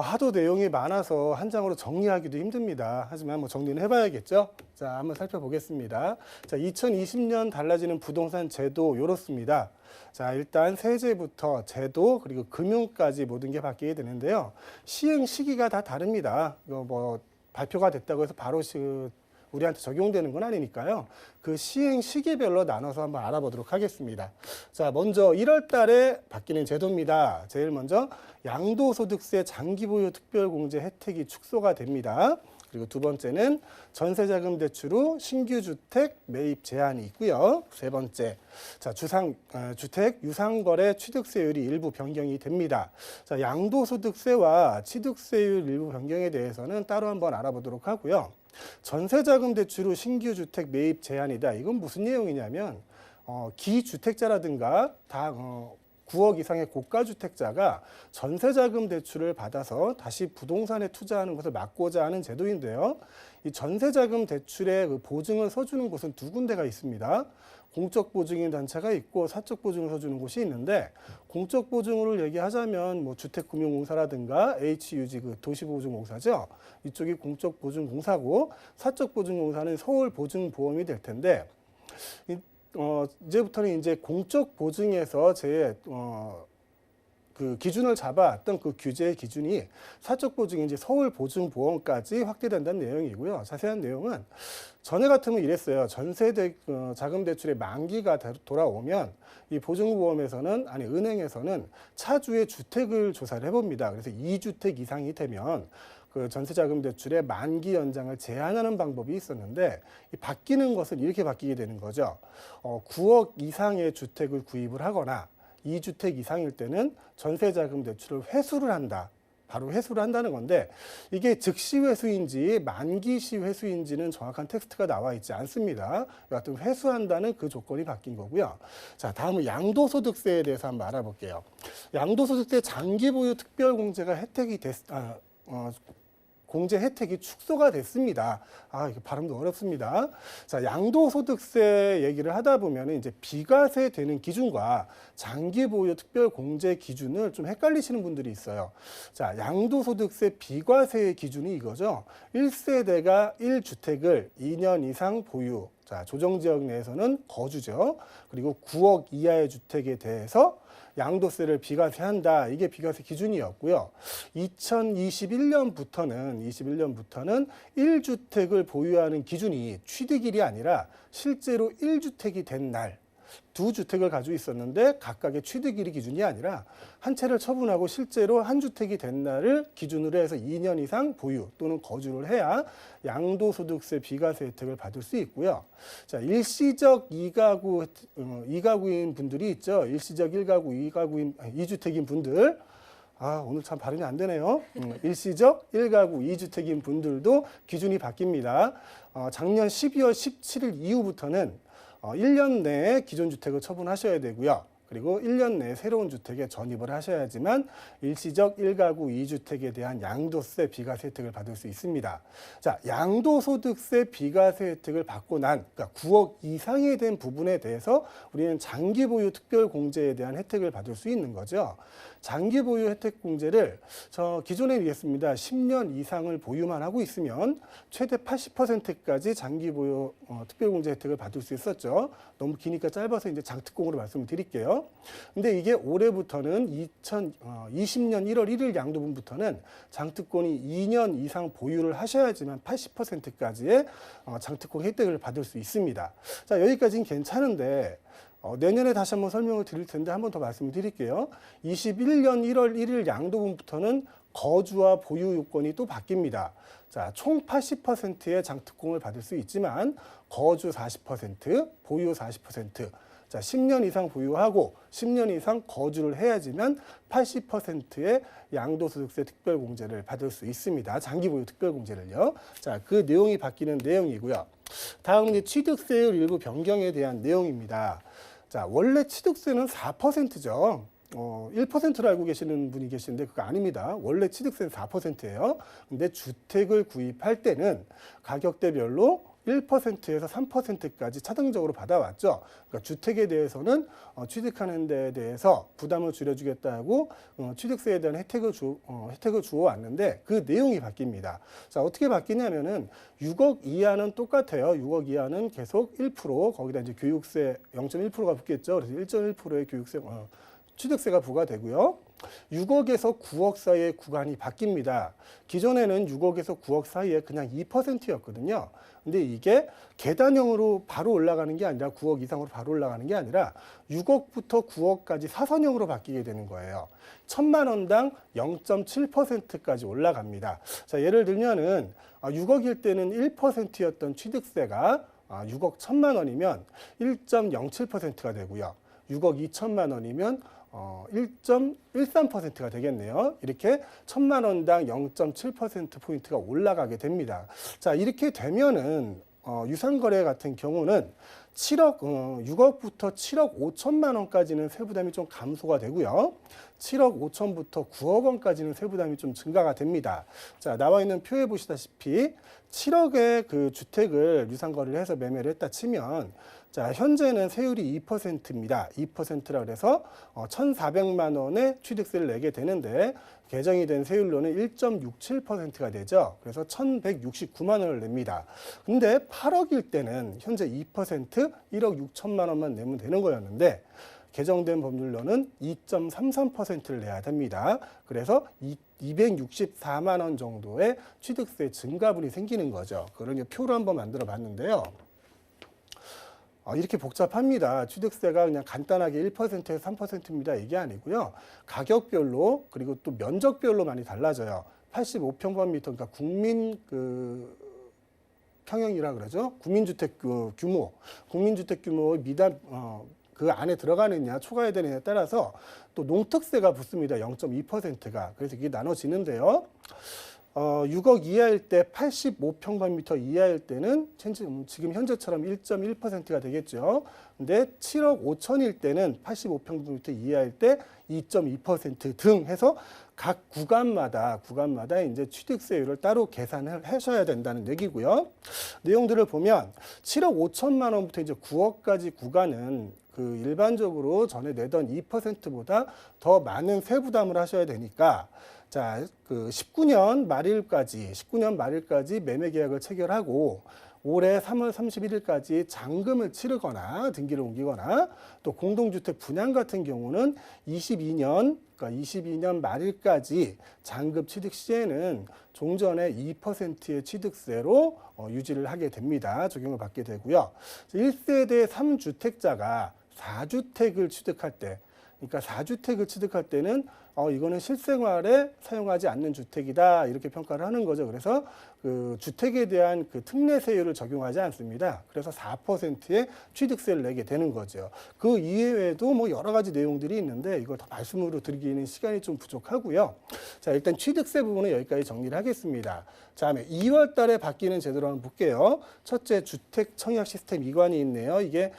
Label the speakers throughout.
Speaker 1: 하도 내용이 많아서 한 장으로 정리하기도 힘듭니다. 하지만 뭐 정리는 해봐야겠죠. 자, 한번 살펴보겠습니다. 자, 2020년 달라지는 부동산 제도 이렇습니다. 자, 일단 세제부터 제도 그리고 금융까지 모든 게 바뀌게 되는데요. 시행 시기가 다 다릅니다. 이거 뭐 발표가 됐다고 해서 바로 우리한테 적용되는 건 아니니까요. 그 시행 시기별로 나눠서 한번 알아보도록 하겠습니다. 자, 먼저 1월 달에 바뀌는 제도입니다. 제일 먼저 양도소득세 장기보유 특별공제 혜택이 축소가 됩니다. 그리고 두 번째는 전세자금 대출 후 신규 주택 매입 제한이 있고요. 세 번째, 자, 주택 유상거래 취득세율이 일부 변경이 됩니다. 자, 양도소득세와 취득세율 일부 변경에 대해서는 따로 한번 알아보도록 하고요. 전세자금 대출 후 신규 주택 매입 제한이다. 이건 무슨 내용이냐면 기주택자라든가 9억 이상의 고가주택자가 전세자금 대출을 받아서 다시 부동산에 투자하는 것을 막고자 하는 제도인데요. 이 전세자금 대출의 그 보증을 서주는 곳은 두 군데가 있습니다. 공적 보증인 단체가 있고 사적 보증을 서주는 곳이 있는데, 공적 보증을 얘기하자면 뭐 주택금융공사라든가 HUG 그 도시보증공사죠. 이쪽이 공적 보증공사고, 사적 보증공사는 서울보증보험이 될 텐데, 이제부터는 이제 공적 보증에서 그 기준을 잡아왔던 그 규제의 기준이 사적 보증 이제 서울보증보험까지 확대된다는 내용이고요. 자세한 내용은 전에 같으면 이랬어요. 자금 대출의 만기가 돌아오면 이 보증보험에서는 은행에서는 차주의 주택을 조사를 해봅니다. 그래서 2주택 이상이 되면 그 전세자금 대출의 만기 연장을 제한하는 방법이 있었는데, 이 바뀌는 것은 이렇게 바뀌게 되는 거죠. 9억 이상의 주택을 구입을 하거나 2주택 이상일 때는 전세자금 대출을 회수를 한다. 바로 회수를 한다는 건데, 이게 즉시 회수인지 만기시 회수인지는 정확한 텍스트가 나와 있지 않습니다. 여하튼 회수한다는 그 조건이 바뀐 거고요. 자, 다음은 양도소득세에 대해서 한번 알아볼게요. 양도소득세 장기보유 특별공제가 공제 혜택이 축소가 됐습니다. 이게 발음도 어렵습니다. 자, 양도소득세 얘기를 하다 보면 이제 비과세 되는 기준과 장기보유 특별공제 기준을 좀 헷갈리시는 분들이 있어요. 자, 양도소득세 비과세의 기준이 이거죠. 1세대가 1주택을 2년 이상 보유. 자, 조정지역 내에서는 거주죠. 그리고 9억 이하의 주택에 대해서 양도세를 비과세한다. 이게 비과세 기준이었고요. 2021년부터는 1주택을 보유하는 기준이 취득일이 아니라 실제로 1주택이 된 날, 2주택을 가지고 있었는데 각각의 취득일이 기준이 아니라 한 채를 처분하고 실제로 한 주택이 된 날을 기준으로 해서 2년 이상 보유 또는 거주를 해야 양도소득세 비과세 혜택을 받을 수 있고요. 자, 일시적 2가구인 분들이 있죠. 일시적 1가구 2주택인 분들. 오늘 참 발음이 안 되네요. 일시적 1가구 2주택인 분들도 기준이 바뀝니다. 작년 12월 17일 이후부터는 1년 내에 기존 주택을 처분하셔야 되고요. 그리고 1년 내에 새로운 주택에 전입을 하셔야지만 일시적 1가구 2주택에 대한 양도세 비과세 혜택을 받을 수 있습니다. 자, 양도소득세 비과세 혜택을 받고 그러니까 9억 이상이 된 부분에 대해서 우리는 장기보유 특별공제에 대한 혜택을 받을 수 있는 거죠. 장기보유 혜택 공제를 기존에 얘기했습니다. 10년 이상을 보유만 하고 있으면 최대 80%까지 장기보유 특별공제 혜택을 받을 수 있었죠. 너무 기니까 짧아서 이제 장특공으로 말씀을 드릴게요. 근데 이게 올해부터는 2020년 1월 1일 양도분부터는 장특권이 2년 이상 보유를 하셔야지만 80%까지의 장특권 혜택을 받을 수 있습니다. 자, 여기까지는 괜찮은데 내년에 다시 한번 설명을 드릴 텐데 한 번 더 말씀을 드릴게요. 21년 1월 1일 양도분부터는 거주와 보유 요건이 또 바뀝니다. 자, 총 80%의 장특공을 받을 수 있지만 거주 40%, 보유 40%, 자, 10년 이상 보유하고 10년 이상 거주를 해야지만 80%의 양도소득세 특별공제를 받을 수 있습니다. 장기보유 특별공제를요. 자, 그 내용이 바뀌는 내용이고요. 다음은 이제 취득세율 일부 변경에 대한 내용입니다. 자, 원래 취득세는 4%죠. 1%로 알고 계시는 분이 계시는데 그거 아닙니다. 원래 취득세는 4%예요. 근데 주택을 구입할 때는 가격대별로 1%에서 3%까지 차등적으로 받아왔죠. 그러니까 주택에 대해서는 취득하는 데에 대해서 부담을 줄여주겠다고 취득세에 대한 혜택을 주어 왔는데 그 내용이 바뀝니다. 자, 어떻게 바뀌냐면은 6억 이하는 똑같아요. 6억 이하는 계속 1%, 거기다 이제 교육세 0.1%가 붙겠죠. 그래서 1.1%의 교육세, 취득세가 부과되고요. 6억에서 9억 사이의 구간이 바뀝니다. 기존에는 6억에서 9억 사이에 그냥 2%였거든요. 근데 이게 계단형으로 바로 올라가는 게 아니라 9억 이상으로 바로 올라가는 게 아니라 6억부터 9억까지 사선형으로 바뀌게 되는 거예요. 1,000만 원당 0.7%까지 올라갑니다. 자, 예를 들면은 6억일 때는 1%였던 취득세가 6억 1,000만 원이면 1.07%가 되고요. 6억 2천만 원이면 1.13%가 되겠네요. 이렇게 1,000만 원당 0.7%포인트가 올라가게 됩니다. 자, 이렇게 되면은 유상거래 같은 경우는 6억부터 7억 5천만 원까지는 세부담이 좀 감소가 되고요. 7억 5천부터 9억 원까지는 세부담이 좀 증가가 됩니다. 자, 나와 있는 표에 보시다시피 7억의 그 주택을 유상거래를 해서 매매를 했다 치면 자, 현재는 세율이 2%입니다. 2%라 그래서 1,400만 원의 취득세를 내게 되는데 개정이 된 세율로는 1.67%가 되죠. 그래서 1,169만 원을 냅니다. 근데 8억일 때는 현재 2% 1억 6천만 원만 내면 되는 거였는데 개정된 법률로는 2.33%를 내야 됩니다. 그래서 264만 원 정도의 취득세 증가분이 생기는 거죠. 그걸 표로 한번 만들어 봤는데요. 이렇게 복잡합니다. 취득세가 그냥 간단하게 1%에서 3%입니다. 이게 아니고요. 가격별로 그리고 또 면적별로 많이 달라져요. 85평방미터, 그러니까 국민 평형이라 그러죠. 국민주택 규모, 국민주택 규모의 미달 그 안에 들어가느냐 초과해야 되느냐에 따라서 또 농특세가 붙습니다. 0.2%가. 그래서 이게 나눠지는데요. 6억 이하일 때 85평방미터 이하일 때는 지금 현재처럼 1.1%가 되겠죠. 근데 7억 5천일 때는 85평방미터 이하일 때 2.2% 등 해서 각 구간마다 이제 취득세율을 따로 계산을 하셔야 된다는 얘기고요. 내용들을 보면 7억 5천만 원부터 이제 9억까지 구간은 그 일반적으로 전에 내던 2%보다 더 많은 세부담을 하셔야 되니까 자, 그 19년 말일까지 매매 계약을 체결하고 올해 3월 31일까지 잔금을 치르거나 등기를 옮기거나 또 공동주택 분양 같은 경우는 22년 말일까지 잔금 취득 시에는 종전의 2%의 취득세로 유지를 하게 됩니다. 적용을 받게 되고요. 1세대 3주택자가 4주택을 취득할 때 그러니까 4주택을 취득할 때는 이거는 실생활에 사용하지 않는 주택이다 이렇게 평가를 하는 거죠. 그래서 그 주택에 대한 그 특례세율을 적용하지 않습니다. 그래서 4%의 취득세를 내게 되는 거죠. 그 이외에도 뭐 여러 가지 내용들이 있는데 이걸 다 말씀으로 드리기는 시간이 좀 부족하고요. 자, 일단 취득세 부분은 여기까지 정리를 하겠습니다. 다음에 2월 달에 바뀌는 제도로 한번 볼게요. 첫째, 주택 청약 시스템 이관이 있네요. 이게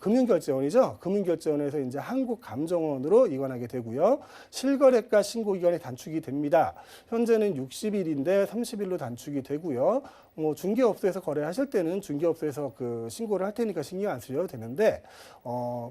Speaker 1: 금융결제원이죠. 금융결제원에서 이제 한국감정원으로 이관하게 되고요. 실거래가 신고 기간이 단축이 됩니다. 현재는 60일인데 30일로 단축이 되고요. 중개업소에서 거래하실 때는 중개업소에서 그 신고를 할 테니까 신경 안 쓰셔도 되는데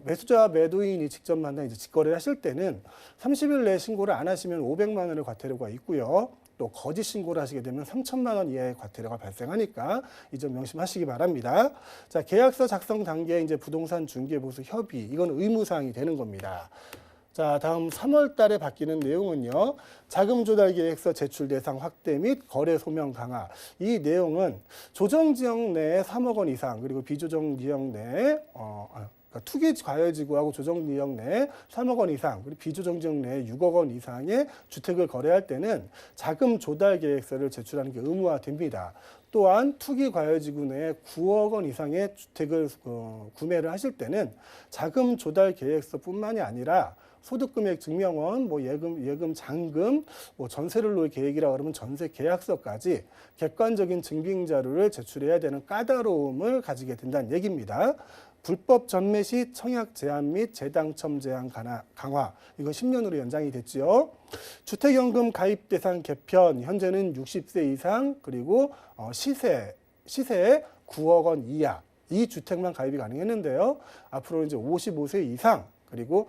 Speaker 1: 매수자와 매도인이 직접 만나 이제 직거래를 하실 때는 30일 내에 신고를 안 하시면 500만 원의 과태료가 있고요. 또 거짓 신고를 하시게 되면 3천만 원 이하의 과태료가 발생하니까 이 점 명심하시기 바랍니다. 자, 계약서 작성 단계에 이제 부동산 중개보수 협의 이건 의무사항이 되는 겁니다. 자, 다음 3월 달에 바뀌는 내용은요. 자금 조달 계획서 제출 대상 확대 및 거래 소명 강화. 이 내용은 조정 지역 내에 3억 원 이상 그리고 비조정 지역 내에 투기 과열지구하고 조정 지역 내에 3억 원 이상, 그리고 비조정 지역 내에 6억 원 이상의 주택을 거래할 때는 자금 조달 계획서를 제출하는 게 의무화됩니다. 또한 투기 과열지구 내에 9억 원 이상의 주택을 구매를 하실 때는 자금 조달 계획서뿐만이 아니라 소득금액 증명원, 예금, 잔금, 전세를 놓을 계획이라 그러면 전세 계약서까지 객관적인 증빙 자료를 제출해야 되는 까다로움을 가지게 된다는 얘기입니다. 불법 전매 시 청약 제한 및 재당첨 제한 강화, 이건 10년으로 연장이 됐죠. 주택연금 가입 대상 개편, 현재는 60세 이상 그리고 시세에 9억 원 이하 이 주택만 가입이 가능했는데요. 앞으로 이제 55세 이상 그리고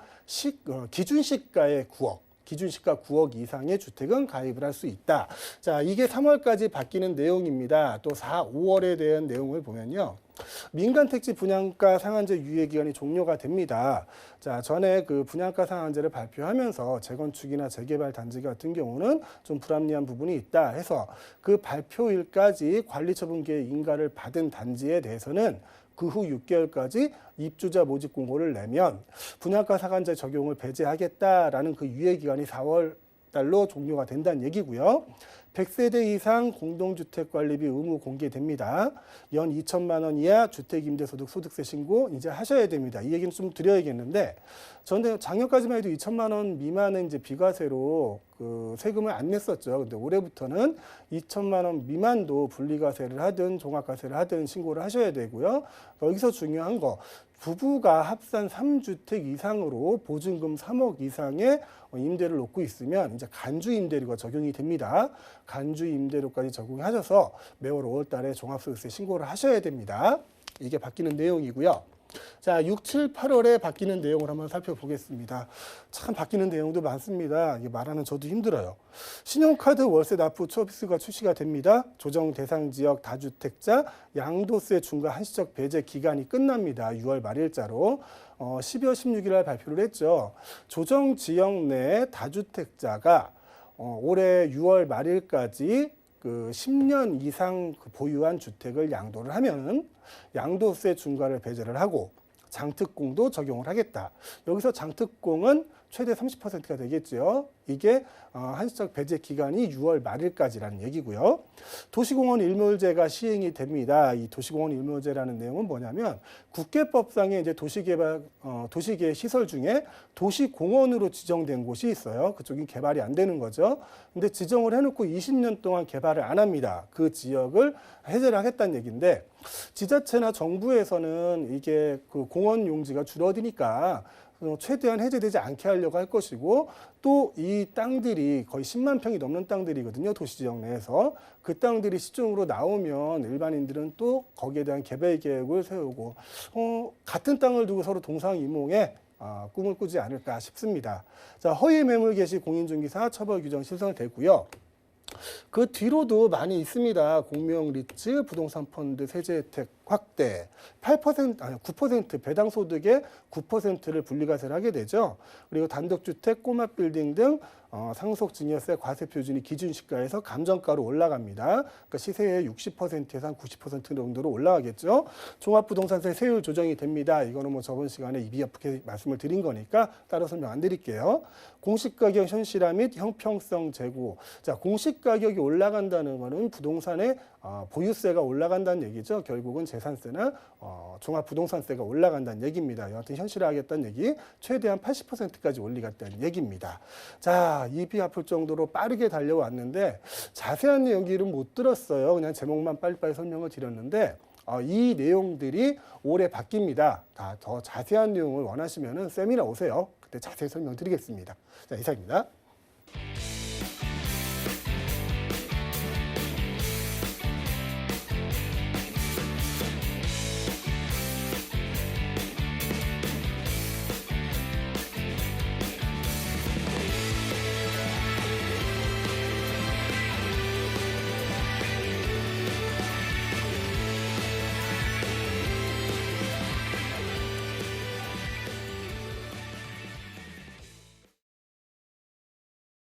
Speaker 1: 기준 시가의 9억. 기준 시가 9억 이상의 주택은 가입을 할 수 있다. 자, 이게 3월까지 바뀌는 내용입니다. 또 5월에 대한 내용을 보면요. 민간 택지 분양가 상한제 유예 기간이 종료가 됩니다. 자, 전에 그 분양가 상한제를 발표하면서 재건축이나 재개발 단지 같은 경우는 좀 불합리한 부분이 있다 해서 그 발표일까지 관리처분계획 인가를 받은 단지에 대해서는 그 후 6개월까지 입주자 모집 공고를 내면 분양가 상한제 적용을 배제하겠다라는 그 유예 기간이 4월 달로 종료가 된다는 얘기고요. 100세대 이상 공동주택관리비 의무 공개됩니다. 연 2천만 원 이하 주택임대소득 소득세 신고 이제 하셔야 됩니다. 이 얘기는 좀 드려야겠는데, 저는 작년까지만 해도 2천만 원 미만은 이제 비과세로 그 세금을 안 냈었죠. 근데 올해부터는 2천만 원 미만도 분리과세를 하든 종합과세를 하든 신고를 하셔야 되고요. 여기서 중요한 거, 부부가 합산 3주택 이상으로 보증금 3억 이상의 임대를 놓고 있으면 이제 간주 임대료가 적용이 됩니다. 간주 임대료까지 적용하셔서 매월 5월 달에 종합소득세 신고를 하셔야 됩니다. 이게 바뀌는 내용이고요. 자, 6, 7, 8월에 바뀌는 내용을 한번 살펴보겠습니다. 참 바뀌는 내용도 많습니다. 이게 말하는 저도 힘들어요. 신용카드 월세 납부 서비스가 출시가 됩니다. 조정 대상 지역 다주택자 양도세 중과 한시적 배제 기간이 끝납니다. 6월 말일자로 12월 16일 날 발표를 했죠. 조정 지역 내 다주택자가 올해 6월 말일까지 그 10년 이상 보유한 주택을 양도를 하면은 양도세 중과를 배제를 하고 장특공도 적용을 하겠다. 여기서 장특공은 최대 30%가 되겠죠. 이게 한시적 배제 기간이 6월 말일까지라는 얘기고요. 도시공원 일몰제가 시행이 됩니다. 이 도시공원 일몰제라는 내용은 뭐냐면 국계법상의 이제 도시계 시설 중에 도시공원으로 지정된 곳이 있어요. 그쪽이 개발이 안 되는 거죠. 근데 지정을 해놓고 20년 동안 개발을 안 합니다. 그 지역을 해제를 하겠다는 얘기인데, 지자체나 정부에서는 이게 그 공원 용지가 줄어드니까 최대한 해제되지 않게 하려고 할 것이고, 또 이 땅들이 거의 10만 평이 넘는 땅들이거든요. 도시지역 내에서. 그 땅들이 시중으로 나오면 일반인들은 또 거기에 대한 개발 계획을 세우고 같은 땅을 두고 서로 동상이몽에 꿈을 꾸지 않을까 싶습니다. 자, 허위 매물 게시 공인중개사 처벌 규정 신설되고요. 그 뒤로도 많이 있습니다. 공명 리츠, 부동산 펀드 세제 혜택 확대, 9% 배당 소득의 9%를 분리과세를 하게 되죠. 그리고 단독주택, 꼬마 빌딩 등 상속 증여세 과세 표준이 기준 시가에서 감정가로 올라갑니다. 그러니까 시세의 60%에서 한 90% 정도로 올라가겠죠. 종합부동산세 세율 조정이 됩니다. 이거는 뭐 저번 시간에 입이 아프게 말씀을 드린 거니까 따로 설명 안 드릴게요. 공시가격 현실화 및 형평성 제고. 자, 공시가격이 올라간다는 거는 부동산의 보유세가 올라간다는 얘기죠. 결국은 재산세나 종합부동산세가 올라간다는 얘기입니다. 여하튼 현실화하겠다는 얘기, 최대한 80%까지 올리겠다는 얘기입니다. 자, 입이 아플 정도로 빠르게 달려왔는데 자세한 내용들은 못 들었어요. 그냥 제목만 빨리빨리 설명을 드렸는데 이 내용들이 올해 바뀝니다. 더 자세한 내용을 원하시면 세미나 오세요. 그때 자세히 설명드리겠습니다. 자, 이상입니다.